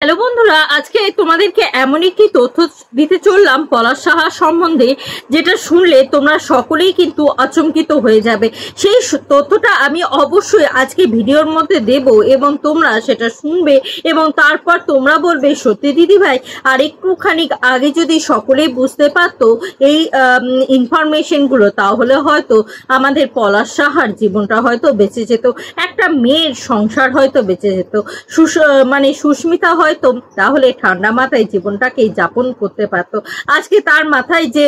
Hello বন্ধুরা, আজকে তোমাদেরকে এমন একটি তথ্য দিতে চললাম পলাশ সাহা সম্বন্ধে, যেটা শুনলে তোমরা সকলেই কিন্তু আচমকিত হয়ে যাবে। সেই তথ্যটা আমি অবশ্যই আজকে ভিডিওর মধ্যে দেব এবং তোমরা সেটা শুনবে এবং তারপর তোমরা বলবে সত্যি দিদি ভাই আর একটুখানি আগে যদি সকলেই বুঝতে পারতো এই ইনফরমেশনগুলো, তাহলে হয়তো আমাদের পলাশ সাহার জীবনটা হয়তো বেঁচে যেত, একটা মেয়ের সংসার হয়তো বেঁচে যেত, সুস্মিতা হয়তো তাহলে ঠান্ডা মাথায় জীবনটাকে যাপন করতে পারত। আজকে তার মাথায় যে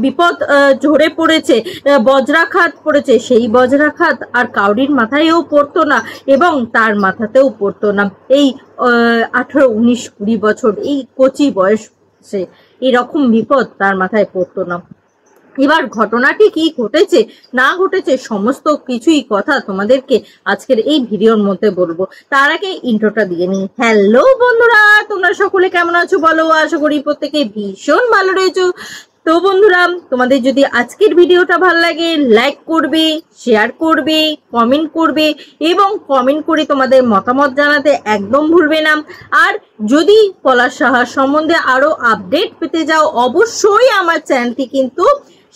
বিপদ ঝরে পড়েছে, বজ্রাঘাত পড়েছে, সেই বজ্রাঘাত আর কাউরির মাথায়ও পড়তো না এবং তার মাথাতেও পড়তো না। এই 18, 19, 20 বছর এই কচি বয়সে এরকম বিপদ তার মাথায় পড়তো না। এবার ঘটনাটি কি ঘটেছে না ঘটেছে সমস্ত কিছুই কথা তোমাদেরকে আজকের এই ভিডিওর মধ্যে বলবো। তার আগে ইন্ট্রোটা দিয়ে নিই। হ্যালো বন্ধুরা, তোমরা সকলে কেমন আছো বলো? আশা করি প্রত্যেকে ভীষণ ভালো রয়েছো। তো বন্ধুরা, তোমাদের যদি আজকের ভিডিওটা ভালো লাগে লাইক করবে, শেয়ার করবে, কমেন্ট করবে এবং কমেন্ট করে তোমাদের মতামত জানাতে একদম ভুলবে না। আর যদি পলাশ সাহার সম্বন্ধে আরো আপডেট পেতে যাও অবশ্যই আমার চ্যানেলটি কিন্তু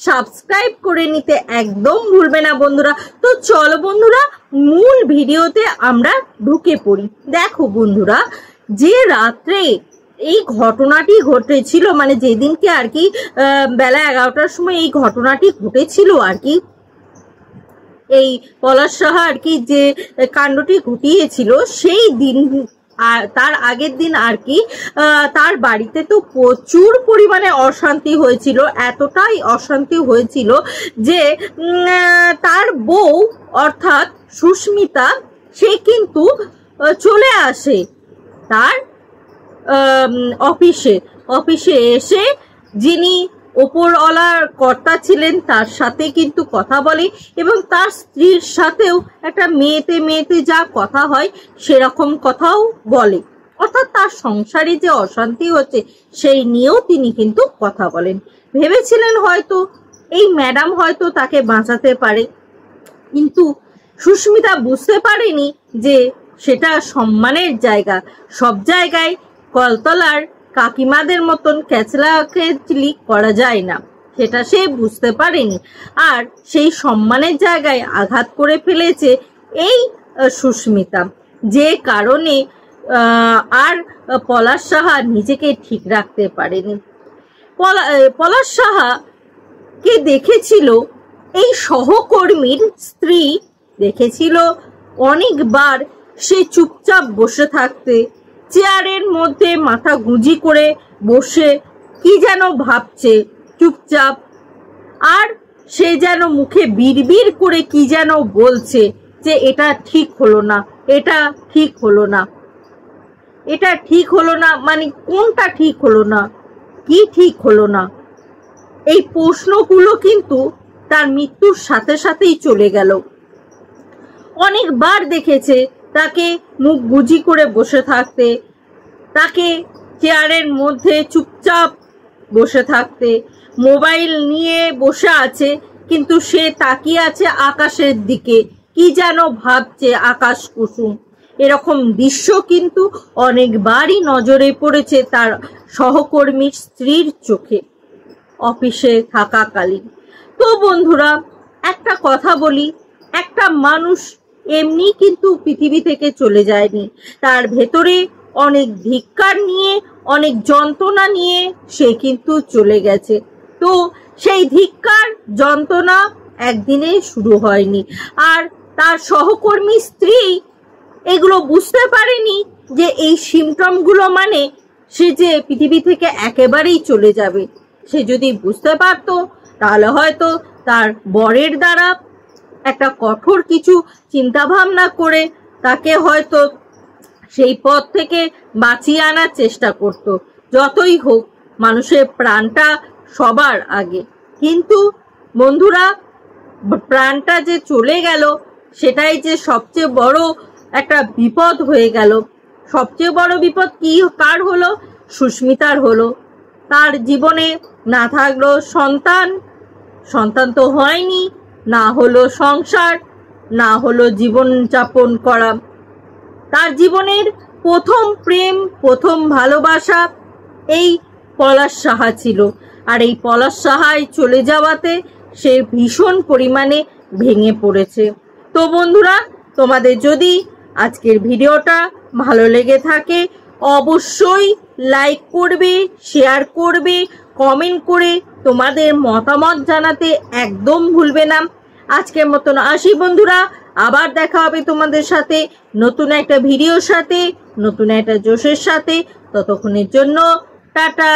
সাবস্ক্রাইব করে নিতে একদম ভুলবে না বন্ধুরা। তো চলো বন্ধুরা, মূল ভিডিওতে আমরা ঢুকে পড়ি। দেখো বন্ধুরা, যে রাত্রে এই ঘটনাটি ঘটেছিল, যেদিনকে আর কি বেলা 11টার সময় এই ঘটনাটি ঘটেছিল আর কি, এই পলাশ সাহা আর কি যে কাণ্ডটি ঘটিয়েছিল, সেই দিন তার আগের দিন আর কি তার বাড়িতে তো প্রচুর পরিমাণে অশান্তি হয়েছিল। এতটাই অশান্তি হয়েছিল যে তার বউ অর্থাৎ সুস্মিতা সে কিন্তু চলে আসে তার অফিসে এসে যিনি ওপরওয়ালার কর্তা ছিলেন তার সাথে কিন্তু কথা বলে এবং তার স্ত্রীর সাথেও একটা মেয়েতে যা কথা হয় সেরকম কথাও বলে, অর্থাৎ তার সংসারে যে অশান্তি হচ্ছে সেই নিয়েও তিনি কিন্তু কথা বলেন। ভেবেছিলেন হয়তো এই ম্যাডাম হয়তো তাকে বাঁচাতে পারে, কিন্তু সুস্মিতা বুঝতে পারেনি যে সেটা সম্মানের জায়গা। সব জায়গায় কলতলার কাকিমাদের মতন ক্যাচলাকেচলি করা যায় না, সেটা সে বুঝতে পারেনি। আর সেই সম্মানের জায়গায় আঘাত করে ফেলেছে এই সুস্মিতা, যে কারণে আর পলাশ সাহা নিজেকে ঠিক রাখতে পারেনি। পলাশ সাহা কে দেখেছিল এই সহকর্মীর স্ত্রী, দেখেছিল অনেকবার সে চুপচাপ বসে থাকতে, চেয়ারের মধ্যে মাথা গুঁজি করে বসে কি যেন ভাবছে চুপচাপ, আর সে যেন মুখে বিড়বিড় করে কি যেন বলছে যে এটা ঠিক হলো না, এটা ঠিক হলো না, এটা ঠিক হলো না, কোনটা ঠিক হলো না, কি ঠিক হলো না? এই প্রশ্নগুলো কিন্তু তার মৃত্যুর সাথে সাথেই চলে গেল। অনেকবার দেখেছে তাকে মুখ গুজি করে বসে থাকতে, তাকে চেয়ারের মধ্যে চুপচাপ বসে থাকতে, মোবাইল নিয়ে বসে আছে কিন্তু সে তাকিয়ে আছে আকাশের দিকে, কি যেন ভাবছে আকাশ কুসুম। এরকম দৃশ্য কিন্তু অনেকবারই নজরে পড়েছে তার সহকর্মীর স্ত্রীর চোখে অফিসে থাকাকালীন। তো বন্ধুরা, একটা কথা বলি, একটা মানুষ এমনি কিন্তু পৃথিবী থেকে চলে যায়নি, তার ভেতরে অনেক ধিক্কার নিয়ে, অনেক যন্ত্রণা নিয়ে সে কিন্তু চলে গেছে। তো সেই ধিক্কার যন্ত্রণা একদিনে শুরু হয়নি। আর তার সহকর্মী স্ত্রী এগুলো বুঝতে পারেনি যে এই সিমটমগুলো সে যে পৃথিবী থেকে একেবারেই চলে যাবে। সে যদি বুঝতে পারতো তাহলে হয়তো তার বরের দ্বারা একটা কঠোর কিছু চিন্তা ভাবনা করে তাকে হয়তো সেই পথ থেকে বাঁচিয়ে আনার চেষ্টা করত। যতই হোক, মানুষের প্রাণটা সবার আগে। কিন্তু বন্ধুরা, প্রাণটা যে চলে গেল সেটাই যে সবচেয়ে বড় একটা বিপদ হয়ে গেল। সবচেয়ে বড় বিপদ কি কার হলো? সুস্মিতার হলো। তার জীবনে না থাকলো সন্তান তো হয়নি, না হলো সংসার, না হলো জীবন যাপন করা। তার জীবনের প্রথম প্রেম, প্রথম ভালোবাসা এই পলাশ সাহা ছিল। আর এই পলাশ সাহায় চলে যাওয়াতে সে ভীষণ পরিমাণে ভেঙে পড়েছে। তো বন্ধুরা, তোমাদের যদি আজকের ভিডিওটা ভালো লেগে থাকে অবশ্যই লাইক করবে, শেয়ার করবে, কমেন্ট করে তোমাদের মতামত জানাতে একদম ভুলবে না। আজকের মতন আসি বন্ধুরা, আবার দেখা হবে তোমাদের সাথে নতুন একটা ভিডিওর সাথে, নতুন একটা জোশের সাথে। ততক্ষণের জন্য টাটা।